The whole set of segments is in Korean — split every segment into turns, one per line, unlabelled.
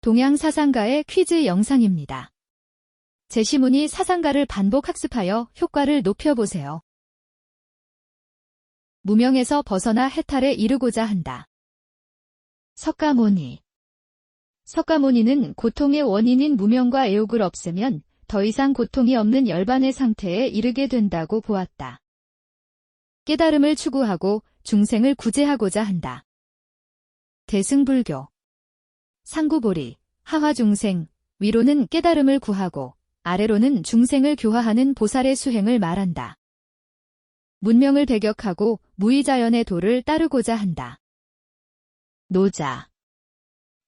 동양사상가의 퀴즈 영상입니다. 제시문이 사상가를 반복 학습하여 효과를 높여보세요. 무명에서 벗어나 해탈에 이르고자 한다. 석가모니. 석가모니는 고통의 원인인 무명과 애욕을 없애면 더 이상 고통이 없는 열반의 상태에 이르게 된다고 보았다. 깨달음을 추구하고 중생을 구제하고자 한다. 대승불교. 상구보리, 하화중생, 위로는 깨달음을 구하고 아래로는 중생을 교화하는 보살의 수행을 말한다. 문명을 배격하고 무의자연의 도를 따르고자 한다. 노자.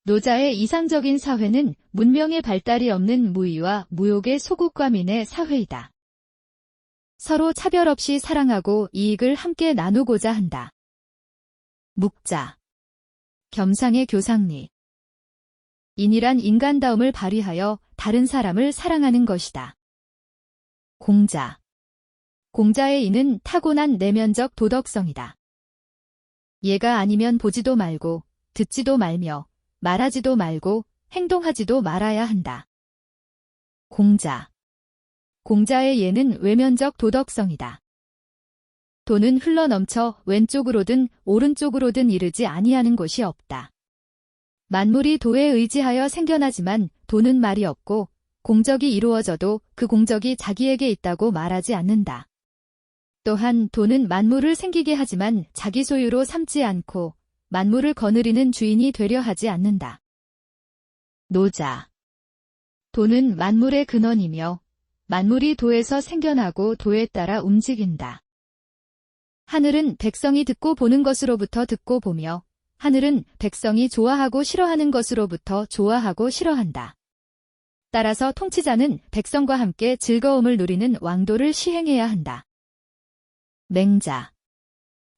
노자의 이상적인 사회는 문명의 발달이 없는 무의와 무욕의 소국과민의 사회이다. 서로 차별 없이 사랑하고 이익을 함께 나누고자 한다. 묵자. 겸상의 교상리. 인이란 인간다움을 발휘하여 다른 사람을 사랑하는 것이다. 공자. 공자의 인은 타고난 내면적 도덕성이다. 얘가 아니면 보지도 말고 듣지도 말며 말하지도 말고 행동하지도 말아야 한다. 공자. 공자의 예는 외면적 도덕성이다. 도는 흘러넘쳐 왼쪽으로든 오른쪽으로든 이르지 아니하는 곳이 없다. 만물이 도에 의지하여 생겨나지만 도는 말이 없고 공적이 이루어져도 그 공적이 자기에게 있다고 말하지 않는다. 또한 도는 만물을 생기게 하지만 자기 소유로 삼지 않고 만물을 거느리는 주인이 되려 하지 않는다. 노자. 도는 만물의 근원이며 만물이 도에서 생겨나고 도에 따라 움직인다. 하늘은 백성이 듣고 보는 것으로부터 듣고 보며 하늘은 백성이 좋아하고 싫어하는 것으로부터 좋아하고 싫어한다. 따라서 통치자는 백성과 함께 즐거움을 누리는 왕도를 시행해야 한다. 맹자.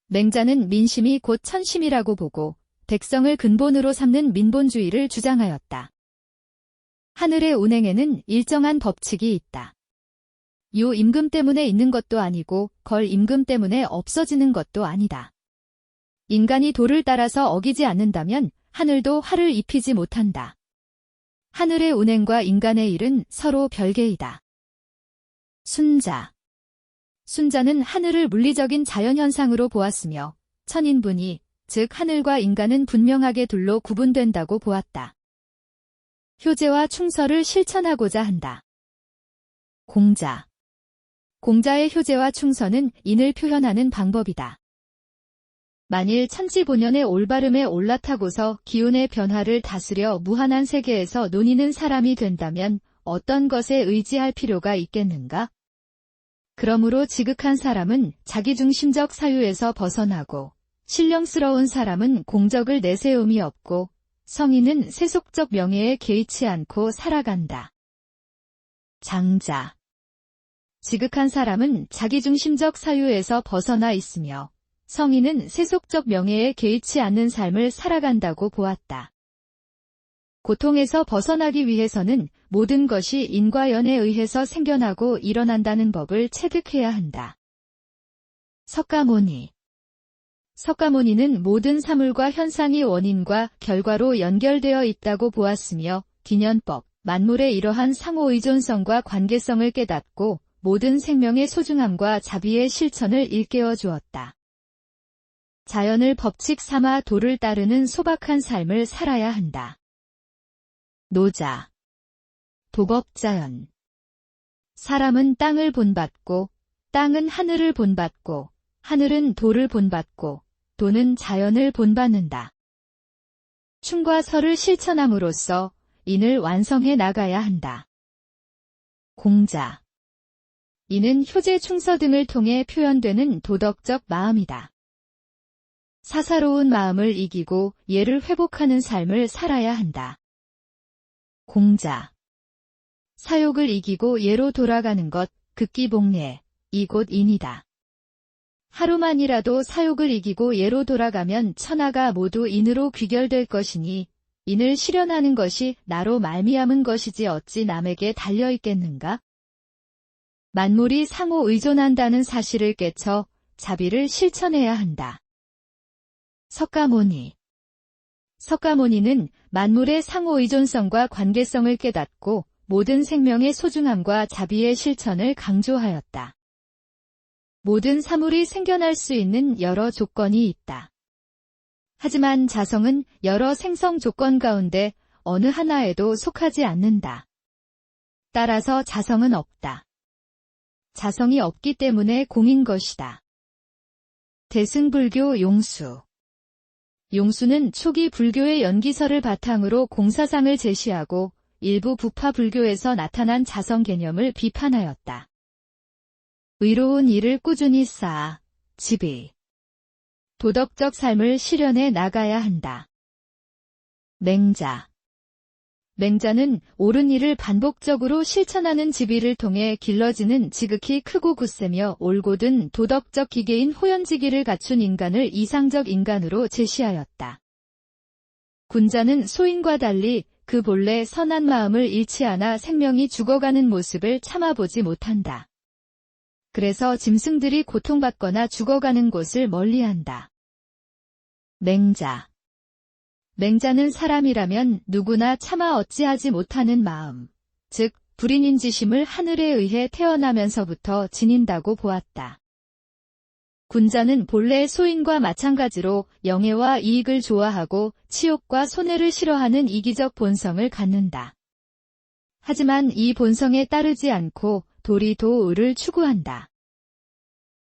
맹자는 민심이 곧 천심이라고 보고 백성을 근본으로 삼는 민본주의를 주장하였다. 하늘의 운행에는 일정한 법칙이 있다. 요 임금 때문에 있는 것도 아니고 걸 임금 때문에 없어지는 것도 아니다. 인간이 도를 따라서 어기지 않는다면 하늘도 화를 입히지 못한다. 하늘의 운행과 인간의 일은 서로 별개이다. 순자. 순자는 하늘을 물리적인 자연현상으로 보았으며 천인분이 즉 하늘과 인간은 분명하게 둘로 구분된다고 보았다. 효제와 충서를 실천하고자 한다. 공자. 공자의 효제와 충서는 인을 표현하는 방법이다. 만일 천지본연의 올바름에 올라타고서 기운의 변화를 다스려 무한한 세계에서 논이는 사람이 된다면 어떤 것에 의지할 필요가 있겠는가? 그러므로 지극한 사람은 자기중심적 사유에서 벗어나고 신령스러운 사람은 공적을 내세움이 없고 성인은 세속적 명예에 개의치 않고 살아간다. 장자. 지극한 사람은 자기중심적 사유에서 벗어나 있으며 성인은 세속적 명예에 개의치 않는 삶을 살아간다고 보았다. 고통에서 벗어나기 위해서는 모든 것이 인과연에 의해서 생겨나고 일어난다는 법을 체득해야 한다. 석가모니. 석가모니는 모든 사물과 현상이 원인과 결과로 연결되어 있다고 보았으며 기년법, 만물의 이러한 상호의존성과 관계성을 깨닫고 모든 생명의 소중함과 자비의 실천을 일깨워 주었다. 자연을 법칙 삼아 도를 따르는 소박한 삶을 살아야 한다. 노자. 도법자연. 사람은 땅을 본받고 땅은 하늘을 본받고 하늘은 도를 본받고 도는 자연을 본받는다. 춤과 설을 실천함으로써 인을 완성해 나가야 한다. 공자. 이는 효제 충서 등을 통해 표현되는 도덕적 마음이다. 사사로운 마음을 이기고 예를 회복하는 삶을 살아야 한다. 공자. 사욕을 이기고 예로 돌아가는 것, 극기복례, 이곧 인이다. 하루만이라도 사욕을 이기고 예로 돌아가면 천하가 모두 인으로 귀결될 것이니 인을 실현하는 것이 나로 말미암은 것이지 어찌 남에게 달려있겠는가? 만물이 상호 의존한다는 사실을 깨쳐 자비를 실천해야 한다. 석가모니. 석가모니는 만물의 상호의존성과 관계성을 깨닫고 모든 생명의 소중함과 자비의 실천을 강조하였다. 모든 사물이 생겨날 수 있는 여러 조건이 있다. 하지만 자성은 여러 생성 조건 가운데 어느 하나에도 속하지 않는다. 따라서 자성은 없다. 자성이 없기 때문에 공인 것이다. 대승불교 용수. 용수는 초기 불교의 연기설을 바탕으로 공사상을 제시하고 일부 부파 불교에서 나타난 자성 개념을 비판하였다. 의로운 일을 꾸준히 쌓아 지비. 도덕적 삶을 실현해 나가야 한다. 맹자. 맹자는 옳은 일을 반복적으로 실천하는 지비를 통해 길러지는 지극히 크고 굳세며 올곧은 도덕적 기계인 호연지기를 갖춘 인간을 이상적 인간으로 제시하였다. 군자는 소인과 달리 그 본래 선한 마음을 잃지 않아 생명이 죽어가는 모습을 참아보지 못한다. 그래서 짐승들이 고통받거나 죽어가는 곳을 멀리한다. 맹자. 맹자는 사람이라면 누구나 참아 어찌하지 못하는 마음, 즉 불인인지심을 하늘에 의해 태어나면서부터 지닌다고 보았다. 군자는 본래 소인과 마찬가지로 영예와 이익을 좋아하고 치욕과 손해를 싫어하는 이기적 본성을 갖는다. 하지만 이 본성에 따르지 않고 도리도 의를 추구한다.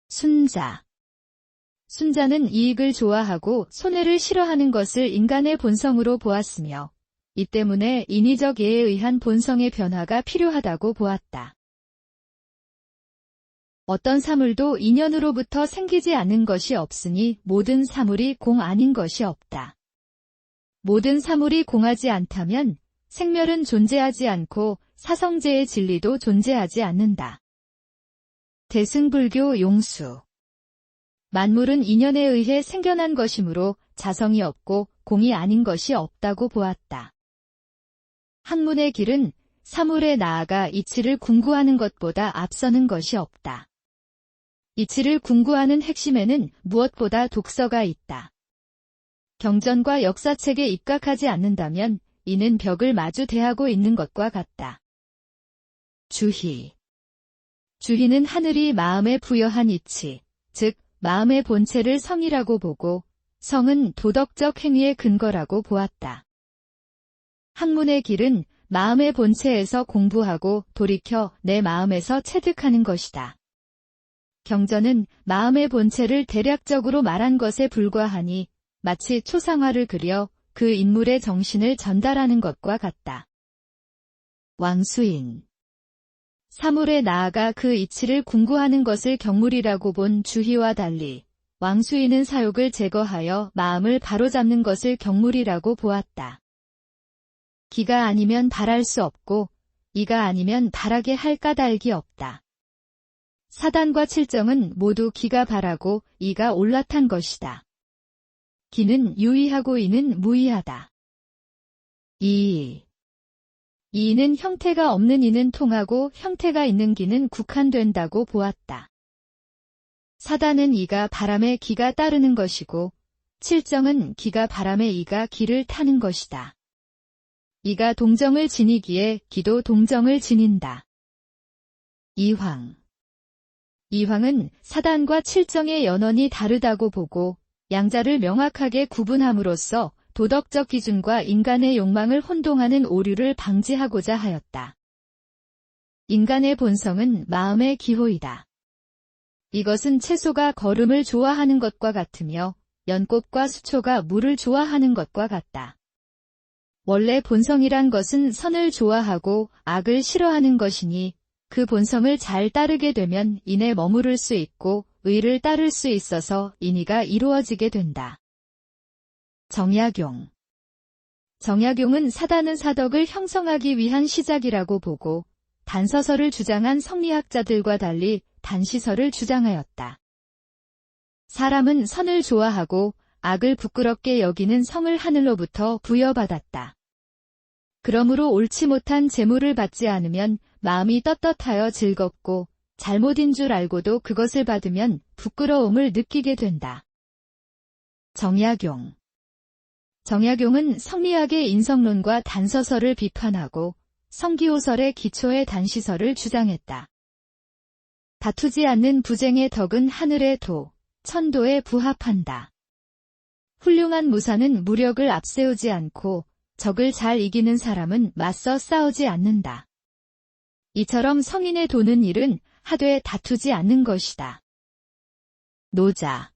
순자. 순자는 이익을 좋아하고 손해를 싫어하는 것을 인간의 본성으로 보았으며 이 때문에 인위적 예에 의한 본성의 변화가 필요하다고 보았다. 어떤 사물도 인연으로부터 생기지 않은 것이 없으니 모든 사물이 공 아닌 것이 없다. 모든 사물이 공하지 않다면 생멸은 존재하지 않고 사성제의 진리도 존재하지 않는다. 대승불교 용수. 만물은 인연에 의해 생겨난 것이므로 자성이 없고 공이 아닌 것이 없다고 보았다. 학문의 길은 사물에 나아가 이치를 궁구하는 것보다 앞서는 것이 없다. 이치를 궁구하는 핵심에는 무엇보다 독서가 있다. 경전과 역사책에 입각하지 않는다면 이는 벽을 마주 대하고 있는 것과 같다. 주희. 주희는 하늘이 마음에 부여한 이치, 즉 마음의 본체를 성이라고 보고 성은 도덕적 행위의 근거라고 보았다. 학문의 길은 마음의 본체에서 공부하고 돌이켜 내 마음에서 체득하는 것이다. 경전은 마음의 본체를 대략적으로 말한 것에 불과하니 마치 초상화를 그려 그 인물의 정신을 전달하는 것과 같다. 왕수인. 사물에 나아가 그 이치를 궁구하는 것을 경물이라고 본 주희와 달리 왕수인은 사욕을 제거하여 마음을 바로잡는 것을 경물이라고 보았다. 기가 아니면 바랄 수 없고 이가 아니면 바라게 할 까닭이 없다. 사단과 칠정은 모두 기가 바라고 이가 올라탄 것이다. 기는 유의하고 이는 무의하다. 이는 형태가 없는 이는 통하고 형태가 있는 기는 국한된다고 보았다. 사단은 이가 바람에 기가 따르는 것이고 칠정은 기가 바람에 이가 기를 타는 것이다. 이가 동정을 지니기에 기도 동정을 지닌다. 이황은 사단과 칠정의 연원이 다르다고 보고 양자를 명확하게 구분함으로써 도덕적 기준과 인간의 욕망을 혼동하는 오류를 방지하고자 하였다. 인간의 본성은 마음의 기호이다. 이것은 채소가 거름을 좋아하는 것과 같으며 연꽃과 수초가 물을 좋아하는 것과 같다. 원래 본성이란 것은 선을 좋아하고 악을 싫어하는 것이니 그 본성을 잘 따르게 되면 인에 머무를 수 있고 의를 따를 수 있어서 인의가 이루어지게 된다. 정약용은 사단은 사덕을 형성하기 위한 시작이라고 보고 단서설을 주장한 성리학자들과 달리 단시설을 주장하였다. 사람은 선을 좋아하고 악을 부끄럽게 여기는 성을 하늘로부터 부여받았다. 그러므로 옳지 못한 재물을 받지 않으면 마음이 떳떳하여 즐겁고 잘못인 줄 알고도 그것을 받으면 부끄러움을 느끼게 된다. 정약용. 정약용은 성리학의 인성론과 단서설을 비판하고 성기호설의 기초의 단시설을 주장했다. 다투지 않는 부쟁의 덕은 하늘의 도, 천도에 부합한다. 훌륭한 무사는 무력을 앞세우지 않고 적을 잘 이기는 사람은 맞서 싸우지 않는다. 이처럼 성인의 도는 일은 하되 다투지 않는 것이다. 노자.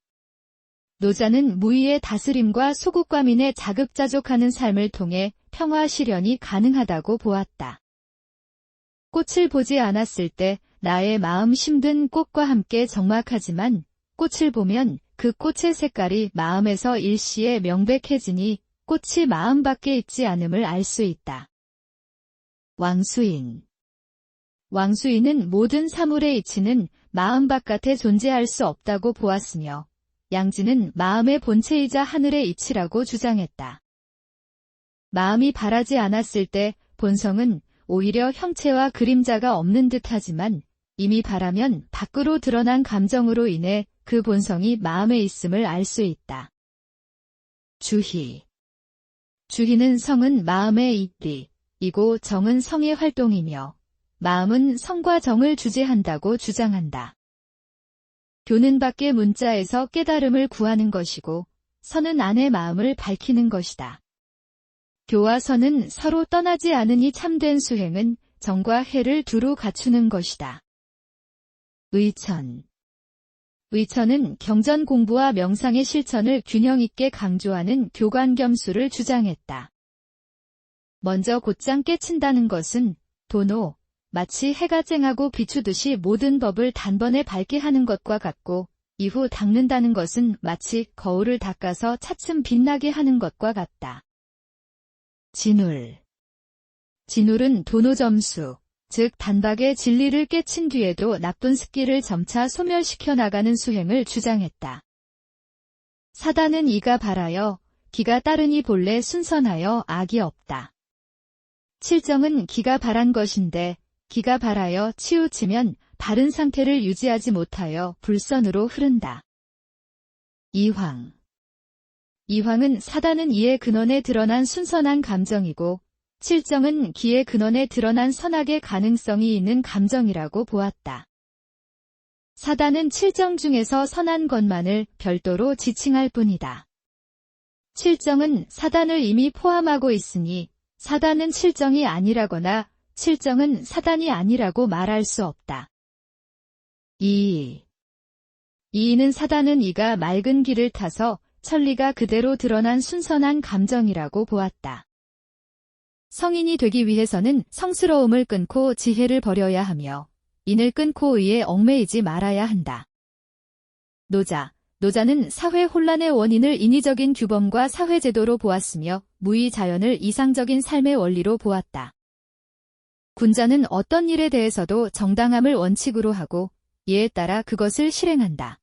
노자는 무의의 다스림과 소국과민의 자급자족하는 삶을 통해 평화 실현이 가능하다고 보았다. 꽃을 보지 않았을 때 나의 마음 심든 꽃과 함께 적막하지만 꽃을 보면 그 꽃의 색깔이 마음에서 일시에 명백해지니 꽃이 마음 밖에 있지 않음을 알 수 있다. 왕수인. 왕수인은 모든 사물의 이치는 마음 바깥에 존재할 수 없다고 보았으며 양지는 마음의 본체이자 하늘의 이치라고 주장했다. 마음이 바라지 않았을 때 본성은 오히려 형체와 그림자가 없는 듯하지만 이미 바라면 밖으로 드러난 감정으로 인해 그 본성이 마음에 있음을 알 수 있다. 주희. 주희는 성은 마음의 이리, 이고 정은 성의 활동이며 마음은 성과 정을 주재한다고 주장한다. 교는 밖의 문자에서 깨달음을 구하는 것이고 선은 안의 마음을 밝히는 것이다. 교와 선은 서로 떠나지 않으니 참된 수행은 정과 해를 두루 갖추는 것이다. 의천. 의천은 경전 공부와 명상의 실천을 균형 있게 강조하는 교관겸수를 주장했다. 먼저 곧장 깨친다는 것은 도노, 마치 해가 쨍하고 비추듯이 모든 법을 단번에 밝게 하는 것과 같고 이후 닦는다는 것은 마치 거울을 닦아서 차츰 빛나게 하는 것과 같다. 진울. 진울은 도노점수, 즉 단박에 진리를 깨친 뒤에도 나쁜 습기를 점차 소멸시켜 나가는 수행을 주장했다. 사단은 이가 바라여, 기가 따르니 본래 순선하여 악이 없다. 칠정은 기가 바란 것인데 기가 바라여 치우치면 바른 상태를 유지하지 못하여 불선으로 흐른다. 이황. 이황은 사단은 이의 근원에 드러난 순선한 감정이고 칠정은 기의 근원에 드러난 선악의 가능성이 있는 감정이라고 보았다. 사단은 칠정 중에서 선한 것만을 별도로 지칭할 뿐이다. 칠정은 사단을 이미 포함하고 있으니 사단은 칠정이 아니라거나 칠정은 사단이 아니라고 말할 수 없다. 이의. 이의는 사단은 이가 맑은 길을 타서 천리가 그대로 드러난 순선한 감정이라고 보았다. 성인이 되기 위해서는 성스러움을 끊고 지혜를 버려야 하며 인을 끊고 의에 얽매이지 말아야 한다. 노자. 노자는 사회 혼란의 원인을 인위적인 규범과 사회제도로 보았으며 무의 자연을 이상적인 삶의 원리로 보았다. 군자는 어떤 일에 대해서도 정당함을 원칙으로 하고 예에 따라 그것을 실행한다.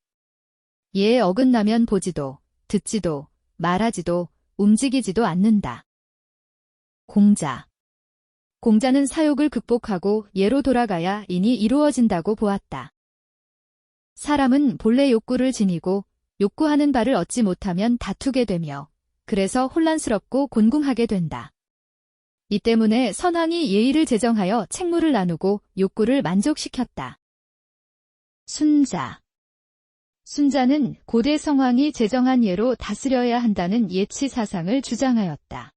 예에 어긋나면 보지도, 듣지도, 말하지도, 움직이지도 않는다. 공자. 공자는 사욕을 극복하고 예로 돌아가야 인이 이루어진다고 보았다. 사람은 본래 욕구를 지니고 욕구하는 바를 얻지 못하면 다투게 되며 그래서 혼란스럽고 곤궁하게 된다. 이 때문에 선왕이 예의를 제정하여 책무를 나누고 욕구를 만족시켰다. 순자. 순자는 고대 성왕이 제정한 예로 다스려야 한다는 예치 사상을 주장하였다.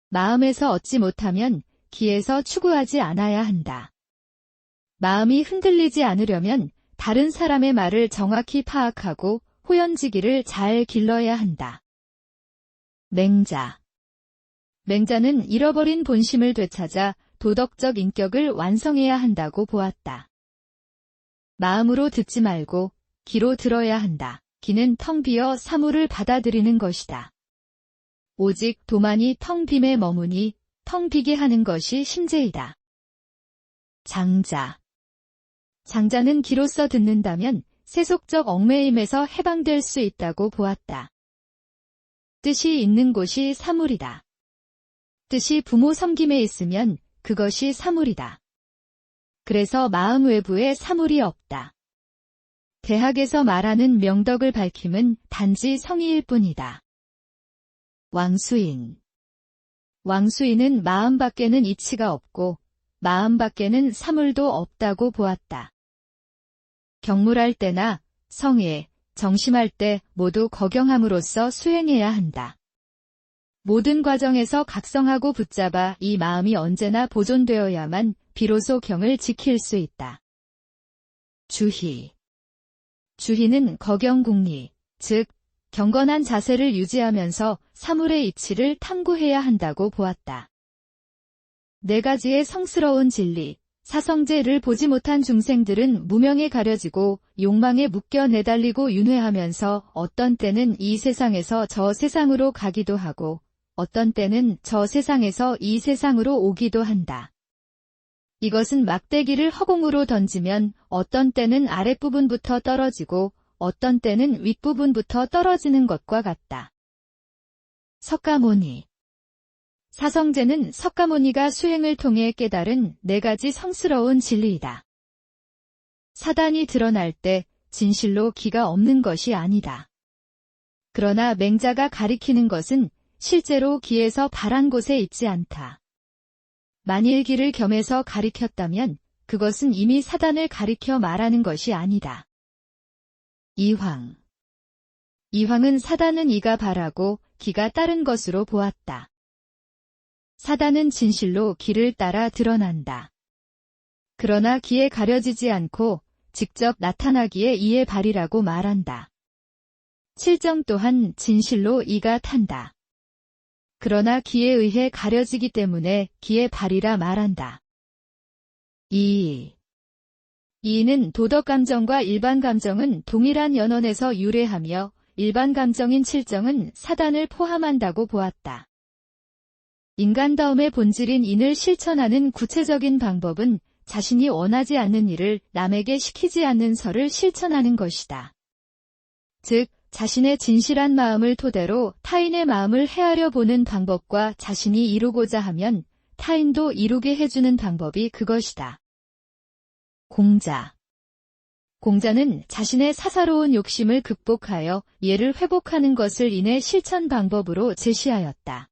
마음에서 얻지 못하면 기에서 추구하지 않아야 한다. 마음이 흔들리지 않으려면 다른 사람의 말을 정확히 파악하고 호연지기를 잘 길러야 한다. 맹자. 맹자는 잃어버린 본심을 되찾아 도덕적 인격을 완성해야 한다고 보았다. 마음으로 듣지 말고 귀로 들어야 한다. 귀는 텅 비어 사물을 받아들이는 것이다. 오직 도만이 텅 빔에 머무니 텅 비게 하는 것이 심재이다. 장자. 장자는 귀로써 듣는다면 세속적 얽매임에서 해방될 수 있다고 보았다. 뜻이 있는 곳이 사물이다. 뜻이 부모 섬김에 있으면 그것이 사물이다. 그래서 마음 외부에 사물이 없다. 대학에서 말하는 명덕을 밝힘은 단지 성의일 뿐이다. 왕수인. 왕수인은 마음 밖에는 이치가 없고 마음 밖에는 사물도 없다고 보았다. 경물할 때나 성회, 정심할 때 모두 거경함으로써 수행해야 한다. 모든 과정에서 각성하고 붙잡아 이 마음이 언제나 보존되어야만 비로소 경을 지킬 수 있다. 주희. 주희는 거경궁리, 즉 경건한 자세를 유지하면서 사물의 이치를 탐구해야 한다고 보았다. 네 가지의 성스러운 진리, 사성제를 보지 못한 중생들은 무명에 가려지고 욕망에 묶여 내달리고 윤회하면서 어떤 때는 이 세상에서 저 세상으로 가기도 하고 어떤 때는 저 세상에서 이 세상으로 오기도 한다. 이것은 막대기를 허공으로 던지면 어떤 때는 아랫부분부터 떨어지고 어떤 때는 윗부분부터 떨어지는 것과 같다. 석가모니. 사성제는 석가모니가 수행을 통해 깨달은 네 가지 성스러운 진리이다. 사단이 드러날 때 진실로 기가 없는 것이 아니다. 그러나 맹자가 가리키는 것은 실제로 기에서 바란 곳에 있지 않다. 만일 기를 겸해서 가리켰다면 그것은 이미 사단을 가리켜 말하는 것이 아니다. 이황. 이황은 사단은 이가 바라고 기가 따른 것으로 보았다. 사단은 진실로 기를 따라 드러난다. 그러나 기에 가려지지 않고 직접 나타나기에 이의 발이라고 말한다. 칠정 또한 진실로 이가 탄다. 그러나 기에 의해 가려지기 때문에 기의 발이라 말한다. 이는 도덕감정과 일반감정은 동일한 연원에서 유래하며 일반감정인 칠정은 사단을 포함한다고 보았다. 인간다움의 본질인 인을 실천하는 구체적인 방법은 자신이 원하지 않는 일을 남에게 시키지 않는 설을 실천하는 것이다. 즉, 자신의 진실한 마음을 토대로 타인의 마음을 헤아려 보는 방법과 자신이 이루고자 하면 타인도 이루게 해주는 방법이 그것이다. 공자. 공자는 자신의 사사로운 욕심을 극복하여 예를 회복하는 것을 인해 실천 방법으로 제시하였다.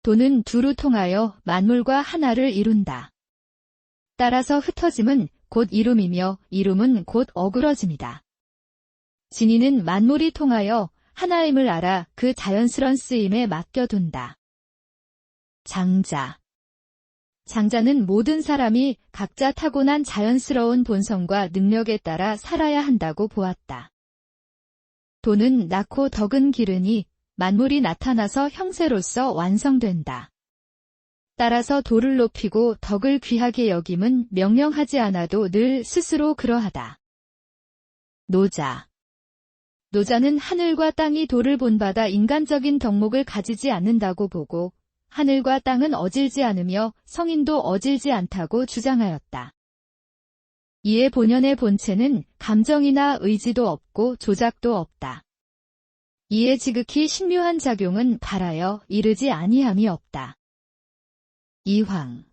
도는 두루 통하여 만물과 하나를 이룬다. 따라서 흩어짐은 곧 이룸이며 이룸은 곧 어그러짐이다. 진리는 만물이 통하여 하나임을 알아 그 자연스런 쓰임에 맡겨둔다. 장자. 장자는 모든 사람이 각자 타고난 자연스러운 본성과 능력에 따라 살아야 한다고 보았다. 도는 낳고 덕은 기르니 만물이 나타나서 형세로서 완성된다. 따라서 도를 높이고 덕을 귀하게 여김은 명령하지 않아도 늘 스스로 그러하다. 노자. 노자는 하늘과 땅이 도를 본받아 인간적인 덕목을 가지지 않는다고 보고 하늘과 땅은 어질지 않으며 성인도 어질지 않다고 주장하였다. 이에 본연의 본체는 감정이나 의지도 없고 조작도 없다. 이에 지극히 신묘한 작용은 발하여 이르지 아니함이 없다. 이황.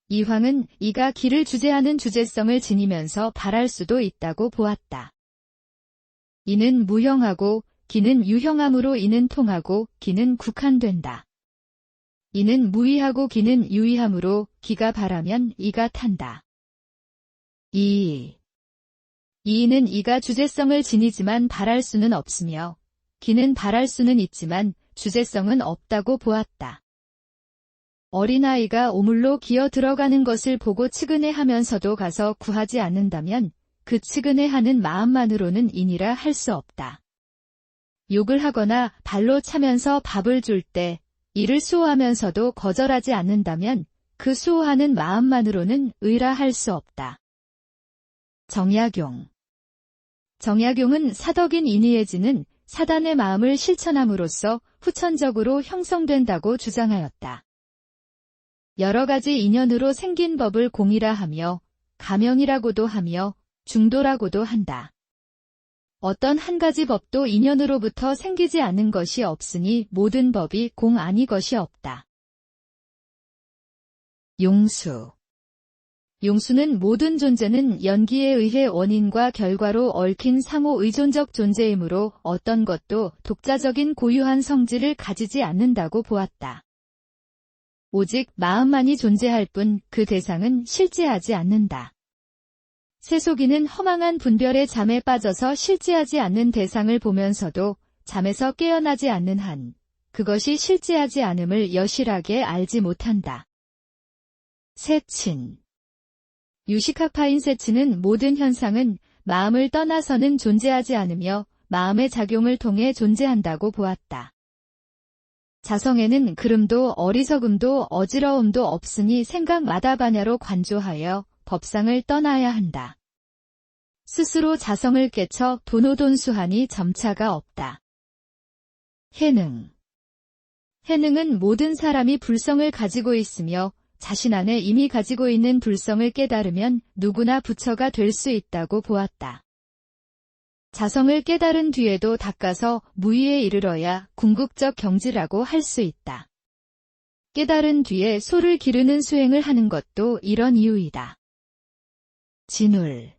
이황은 이가 기를 주재하는 주재성을 지니면서 발할 수도 있다고 보았다. 이는 무형하고 기는 유형함으로 이는 통하고 기는 국한된다. 이는 무의하고 기는 유의함으로 기가 발하면 이가 탄다. 이는 이가 주재성을 지니지만 발할 수는 없으며 기는 발할 수는 있지만 주재성은 없다고 보았다. 어린아이가 오물로 기어 들어가는 것을 보고 측은해하면서도 가서 구하지 않는다면 그 측은해하는 마음만으로는 인이라 할 수 없다. 욕을 하거나 발로 차면서 밥을 줄 때 이를 수호하면서도 거절하지 않는다면 그 수호하는 마음만으로는 의라 할 수 없다. 정약용. 정약용은 사덕인 인의해지는 사단의 마음을 실천함으로써 후천적으로 형성된다고 주장하였다. 여러 가지 인연으로 생긴 법을 공이라 하며 가명이라고도 하며 중도라고도 한다. 어떤 한 가지 법도 인연으로부터 생기지 않는 것이 없으니 모든 법이 공 아니 것이 없다. 용수. 용수는 모든 존재는 연기에 의해 원인과 결과로 얽힌 상호 의존적 존재이므로 어떤 것도 독자적인 고유한 성질을 가지지 않는다고 보았다. 오직 마음만이 존재할 뿐 그 대상은 실제하지 않는다. 세속인은 허망한 분별의 잠에 빠져서 실제하지 않는 대상을 보면서도 잠에서 깨어나지 않는 한 그것이 실제하지 않음을 여실하게 알지 못한다. 세친. 유식학파인 세친은 모든 현상은 마음을 떠나서는 존재하지 않으며 마음의 작용을 통해 존재한다고 보았다. 자성에는 그름도 어리석음도 어지러움도 없으니 생각마다바냐로 관조하여 법상을 떠나야 한다. 스스로 자성을 깨쳐 도노돈수하니 점차가 없다. 해능. 해능은 모든 사람이 불성을 가지고 있으며 자신 안에 이미 가지고 있는 불성을 깨달으면 누구나 부처가 될 수 있다고 보았다. 자성을 깨달은 뒤에도 닦아서 무의에 이르러야 궁극적 경지라고 할 수 있다. 깨달은 뒤에 소를 기르는 수행을 하는 것도 이런 이유이다. 진울.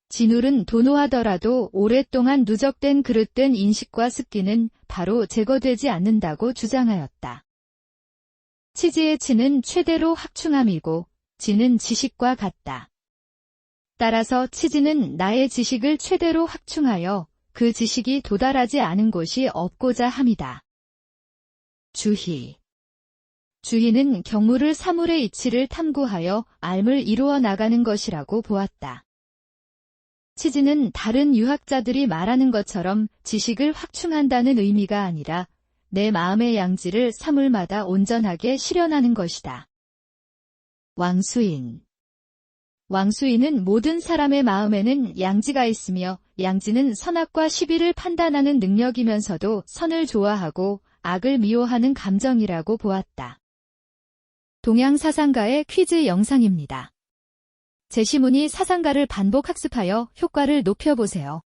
진울은 도노하더라도 오랫동안 누적된 그릇된 인식과 습기는 바로 제거되지 않는다고 주장하였다. 치지의 치는 최대로 확충함이고 지는 지식과 같다. 따라서 치지는 나의 지식을 최대로 확충하여 그 지식이 도달하지 않은 곳이 없고자 함이다. 주희. 주희는 경물을 사물의 이치를 탐구하여 알을 이루어 나가는 것이라고 보았다. 치지는 다른 유학자들이 말하는 것처럼 지식을 확충한다는 의미가 아니라 내 마음의 양지를 사물마다 온전하게 실현하는 것이다. 왕수인. 왕수인은 모든 사람의 마음에는 양지가 있으며 양지는 선악과 시비를 판단하는 능력이면서도 선을 좋아하고 악을 미워하는 감정이라고 보았다. 동양사상가의 퀴즈 영상입니다. 제시문이 사상가를 반복 학습하여 효과를 높여보세요.